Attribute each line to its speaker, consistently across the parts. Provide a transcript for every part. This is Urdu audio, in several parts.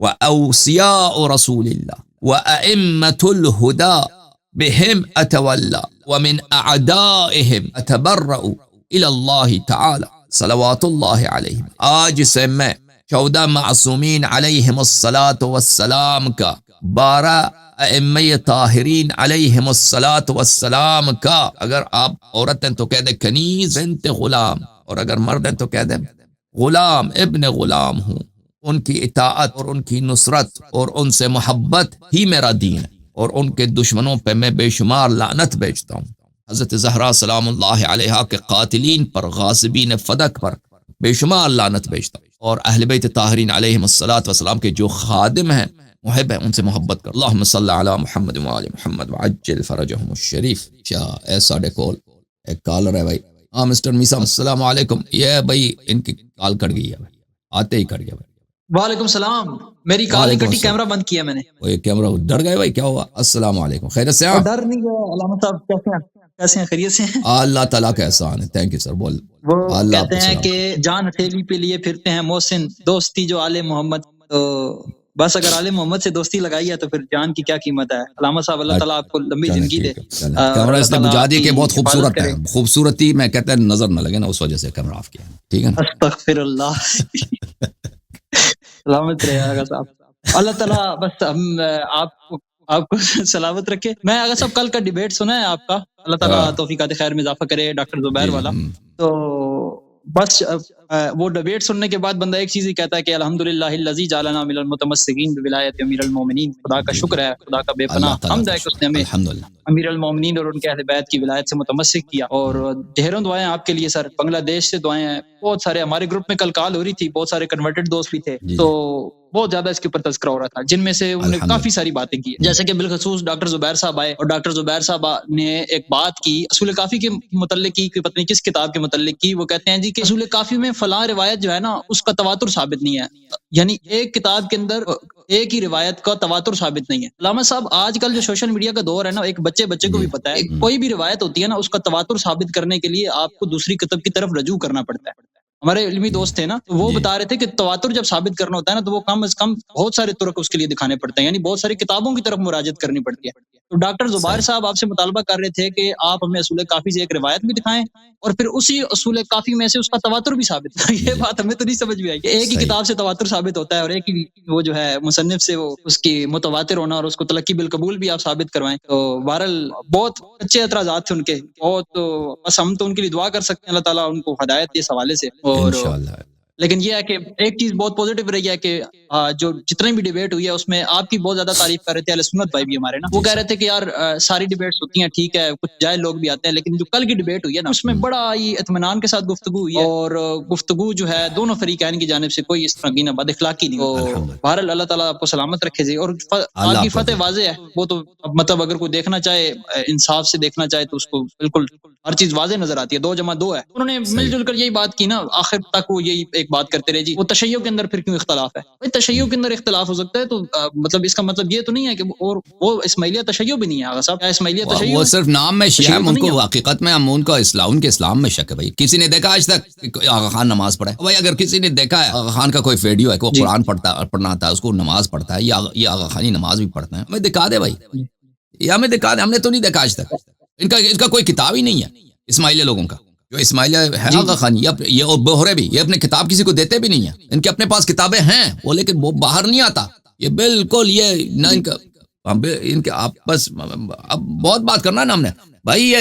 Speaker 1: وأوصياء رسول الله وأئمة الهدى بهم أتولى ومن أعدائهم أتبرأ إلى الله تعالى صلوات الله عليهم. آج سے میں 14 معصومین علیہم الصلاۃ والسلام کا، 12 ائمہ طاہرین علیہم الصلاۃ والسلام کا، اگر آپ عورت ہیں تو کہہ دیں کنیز بنت غلام، اور اگر مرد ہیں تو کہہ دیں غلام ابن غلام ہوں، ان کی اطاعت اور ان کی نصرت اور ان سے محبت ہی میرا دین ہے، اور ان کے دشمنوں پہ میں بے شمار لعنت بھیجتا ہوں۔ حضرت زہرا سلام اللہ علیہا کے قاتلین پر، غاصبین فدق پر بے شمار لعنت بھیجتا ہوں، اور اہل بیت طاہرین علیہم الصلاۃ والسلام کے جو خادم ہیں، محب ہیں، ان سے محبت کر۔ اللہم صلی علی محمد و آل محمد وعجل فرجہم الشریف۔ کیا ایسا ڈیکول ایک کالر ہے بھائی؟ ہاں مسٹر میسا، السلام علیکم۔ یہ بھائی ان کی کال کٹ گئی ہے بھائی، آتے ہی کٹ گیا بھائی۔
Speaker 2: وعلیکم السلام، میری کال نہیں کٹی، کیمرہ بند کیا میں نے۔
Speaker 1: وہ یہ کیمرہ ڈر گئے بھائی، کیا ہوا؟ السلام علیکم، خیریت سے ہیں؟
Speaker 2: ڈر نہیں گیا علامہ صاحب، کیسے ہیں؟ خیریت سے ہیں؟
Speaker 1: اللہ تعالیٰ کا احسان ہے، تھینک یو سر۔ بول
Speaker 2: وہ
Speaker 1: اللہ آپ
Speaker 2: کہتے
Speaker 1: کو
Speaker 2: ہیں
Speaker 1: سلام۔
Speaker 2: کہ جان ہتھیلی پہ لیے پھرتے ہیں محسن، دوستی جو آل محمد، تو بس اگر آل محمد سے دوستی لگائی ہے تو پھر جان کی کیا قیمت ہے؟ علامہ صاحب اللہ تعالیٰ آپ کو لمبی زندگی دے۔
Speaker 1: کیمرہ اس نے بجھا دی کہ بہت خوبصورت ہے، خوبصورتی میں کہتے ہیں نظر نہ لگے نا، اس وجہ سے کیمرہ آف کیا، ٹھیک ہے نا؟
Speaker 2: استغفر اللہ، سلامت رہے آغا صاحب، اللہ تعالیٰ بس ہم آپ کو سلامت رکھے۔ میں آغا صاحب کل کا ڈیبیٹ سنا ہے آپ کا، اللہ تعالیٰ توفیقات خیر میں اضافہ کرے، ڈاکٹر زبیر والا۔ تو بس وہ ڈیبیٹ سننے کے بعد بندہ ایک چیز ہی کہتا ہے کہ الحمدللہ الذی جعلنا من المتمسکین بولایت امیر المومنین، خدا کا شکر ہے، خدا کا بے پناہ حمد ہے کہ اس نے ہمیں امیر المومنین اور ان کے اہل بیت کی ولایت سے متمسک کیا۔ اور ڈھیروں دعائیں آپ کے لیے سر، بنگلہ دیش سے دعائیں ہیں، بہت سارے ہمارے گروپ میں کل کال ہو رہی تھی، بہت سارے کنورٹڈ دوست بھی تھے، تو بہت زیادہ اس کے اوپر تذکرہ ہو رہا تھا، جن میں سے انہوں نے کافی ساری باتیں کی، جیسے کہ بالخصوص ڈاکٹر زبیر صاحب آئے اور ڈاکٹر زبیر صاحب نے ایک بات کی اصول کافی کے متعلق کی، کہ پتہ نہیں کس کتاب کے متعلق کی، وہ کہتے ہیں جی کہ اصول کافی میں فلاں روایت جو ہے نا اس کا تواتر ثابت نہیں ہے، یعنی ایک کتاب کے اندر ایک ہی روایت کا تواتر ثابت نہیں ہے۔ علامہ صاحب آج کل جو سوشل میڈیا کا دور ہے نا، ایک بچے کو بھی پتہ ہے، کوئی بھی روایت ہوتی ہے نا اس کا تواتر ثابت کرنے کے لیے آپ کو دوسری کتاب کی طرف رجوع کرنا پڑتا ہے۔ ہمارے علمی دوست تھے نا، تو وہ
Speaker 1: جی۔
Speaker 2: بتا رہے تھے کہ تواتر جب ثابت کرنا ہوتا ہے نا تو وہ کم از کم بہت سارے طرق اس کے لیے دکھانے پڑتے ہیں، یعنی بہت ساری کتابوں کی طرف مراجعت کرنی پڑتی ہے۔ تو ڈاکٹر زبیر
Speaker 1: صحیح۔
Speaker 2: صاحب آپ سے مطالبہ کر رہے تھے کہ آپ ہمیں اصول کافی سے ایک روایت بھی دکھائیں اور پھر اسی اصول کافی میں سے اس کا تواتر بھی ثابت کریں۔ یہ بات ہمیں تو نہیں سمجھ میں آئی کہ ایک ہی
Speaker 1: صحیح۔
Speaker 2: کتاب سے تواتر ثابت ہوتا ہے اور ایک ہی وہ جو ہے مصنف سے وہ اس کی متواتر ہونا اور اس کو تلقی بالقبول بھی آپ ثابت کروائیں۔ تو بہرحال بہت اچھے اعتراضات تھے ان کے، بہت، بس ہم تو ان کے لیے دعا کر سکتے ہیں اللہ تعالیٰ ان کو ہدایت دے اس حوالے سے۔ اور
Speaker 1: انشاءاللہ۔
Speaker 2: لیکن یہ ہے کہ ایک چیز بہت پازیٹیو رہی ہے کہ جو جتنے بھی ڈیبیٹ ہوئی ہے اس میں آپ کی بہت زیادہ تعریف کر رہے تھے اہل سنت بھائی بھی ہمارے نا، وہ
Speaker 1: جی
Speaker 2: کہہ
Speaker 1: سر۔
Speaker 2: رہے تھے کہ یار ساری ڈیبیٹس ہوتی ہیں ٹھیک ہے، کچھ جائز لوگ بھی آتے ہیں، لیکن جو کل کی ڈیبیٹ ہوئی ہے نا اس میں بڑا ہی اطمینان کے ساتھ گفتگو ہوئی ہے اور گفتگو جو ہے دونوں فریقین کی جانب سے کوئی اس طرح کی نہ بد اخلاقی نہیں۔ تو
Speaker 1: الحمدللہ۔
Speaker 2: بہرحال اللہ تعالیٰ آپ کو سلامت رکھے جی، اور
Speaker 1: اللہ
Speaker 2: آپ کی
Speaker 1: آپ کو
Speaker 2: فتح
Speaker 1: عزت۔
Speaker 2: واضح ہے، وہ تو مطلب اگر کوئی دیکھنا چاہے انصاف سے دیکھنا چاہے تو اس کو بالکل ہر چیز واضح نظر آتی ہے، 2+2 ہے۔ انہوں نے مل
Speaker 1: صحیح۔
Speaker 2: جل کر یہی بات کی نا، آخر تک وہ یہی ایک بات کرتے رہے جی وہ تشیع کے اندر پھر کیوں اختلاف ہے؟ بھائی تشیع کے اندر اختلاف ہو سکتا ہے تو مطلب اس کا مطلب یہ تو نہیں ہے کہ اور وہ اسماعیلیہ تشیع بھی نہیں ہے آغا صاحب، کیا اسماعیلیہ تشیع
Speaker 1: وہ
Speaker 2: ہے؟
Speaker 1: صرف نام میں شیعہ
Speaker 2: تشیع
Speaker 1: ہیں،
Speaker 2: تو
Speaker 1: ان
Speaker 2: نہیں
Speaker 1: کو
Speaker 2: ہے۔
Speaker 1: حقیقت میں ہم ان کا اسلام، ان کے اسلام میں شک ہے بھائی۔ کسی نے دیکھا آج تک کہ آغا خان نماز پڑھا ہے؟ بھائی اگر کسی نے دیکھا ہے آغا خان کا کوئی ویڈیو ہے کہ وہ
Speaker 2: جی
Speaker 1: قرآن پڑھنا آتا ہے، اس کو نماز پڑھتا ہے، یہ آغا خانی نماز بھی پڑھتے ہیں، ہمیں دکھا دے بھائی، یہ ہمیں دکھا دے، ہم نے تو نہیں دیکھا آج تک۔ ان کا کوئی کتاب ہی نہیں ہے اسماعیلیہ لوگوں کا، جو اسماعیلیہ ہے
Speaker 2: جی
Speaker 1: آغا خان یہ اور بہرے بھی، یہ اپنے کتاب کسی کو دیتے بھی نہیں ہیں، ان کے اپنے پاس کتابیں ہیں وہ، لیکن وہ باہر نہیں آتا، یہ بالکل یہ نہ ان کے آپس اب بہت بات کرنا ہے نا ہم نے بھائی، یہ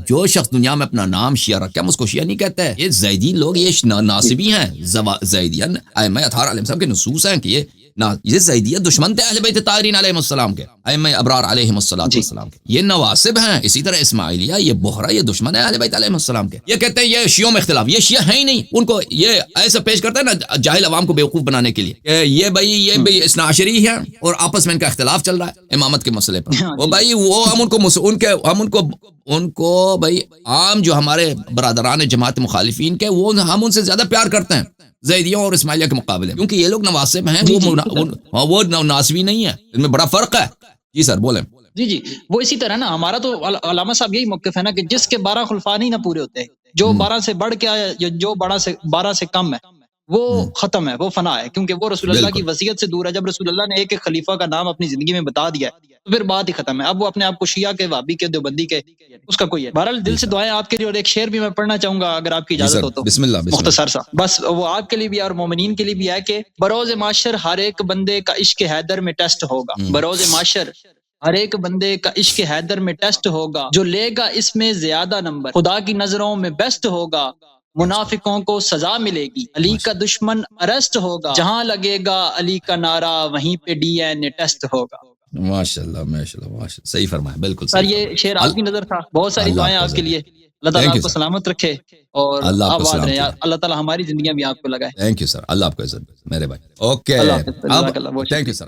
Speaker 1: جو شخص دنیا میں اپنا نام شیعہ رکھے ہم اس کو شیعہ نہیں کہتے، یہ زیدی لوگ، یہ ناصبی ہیں، زیدیہ ائمہ اطہار علیہ السلام کے نصوص ہیں کہ یہ زیدیہ دشمن تھے اہل بیت طاہرین علیہم السلام کے، ائمہ ابرار علیہم السلام کے، یہ نواسب ہیں۔ اسی طرح اسماعیلیہ یہ بحرہ یہ دشمن ہے اہل بیت علیہم السلام کے، یہ کہتے ہیں یہ شیعوں میں اختلاف، یہ شیعہ ہیں ہی نہیں، ان کو یہ ایسا پیش کرتا ہے نا جاہل عوام کو بیوقوف بنانے کے لیے کہ یہ بھائی اثنا عشری ہے اور آپس میں ان کا اختلاف چل رہا ہے امامت کے مسئلے پر، وہ بھائی وہ ان کو بھائی عام جو ہمارے برادران جماعت مخالفین کے وہ ہم ان سے زیادہ پیار کرتے ہیں زیدیوں اور اسماعیلیہ کے مقابلے، کیونکہ یہ لوگ نواسب ہیں، وہ ناسبی نہیں ہے، ان میں بڑا فرق ہے۔ جی سر بولیں۔
Speaker 2: جی وہ اسی طرح نا، ہمارا تو علامہ صاحب یہی موقف ہے نا کہ جس کے 12 خلفاء نہیں نہ پورے ہوتے، جو 12 سے بڑھ کے آیا یا جو 12 سے کم ہے وہ ختم ہے، وہ فنا ہے، کیونکہ وہ رسول اللہ کی وصیت سے دور ہے۔ جب رسول اللہ نے ایک خلیفہ کا نام اپنی زندگی میں بتا دیا ہے تو پھر بات ہی ختم ہے، اب وہ اپنے آپ کو شیعہ کے، وہابی کے، دیوبندی کے، اس کا کوئی ہے۔ بہرحال دل سے دعائیں آپ کے لیے، اور ایک شعر بھی میں پڑھنا چاہوں گا اگر آپ کی اجازت ہو تو،
Speaker 1: بسم اللہ۔
Speaker 2: مختصر سا، بس وہ آپ کے لیے بھی اور مومنین کے لیے بھی ہے کہ بروز معاشر ہر ایک بندے کا عشق حیدر میں ٹیسٹ ہوگا، بروز معاشر ہر ایک بندے کا عشق حیدر میں ٹیسٹ ہوگا، جو لے گا اس میں زیادہ نمبر خدا کی نظروں میں بیسٹ ہوگا، منافقوں کو سزا ملے گی، علی کا دشمن اریسٹ ہوگا، جہاں لگے گا علی کا نعرہ وہیں پہ ڈی این اے ٹیسٹ ہوگا۔
Speaker 1: ماشاءاللہ ماشاءاللہ، صحیح فرمایا، بالکل
Speaker 2: سر یہ شعر آپ کی نظر تھا، بہت ساری دعائیں آپ کے لیے، اللہ تعالیٰ آپ کو سلامت رکھے اور آباد رہے، اللہ تعالیٰ ہماری زندگیاں بھی آپ کو لگائے۔
Speaker 1: تھینک یو سر، اللہ آپ کو عزت، میرے بھائی۔ اوکے،
Speaker 2: اللہ حافظ، جزاک اللہ، بہت
Speaker 1: تھینک یو سر۔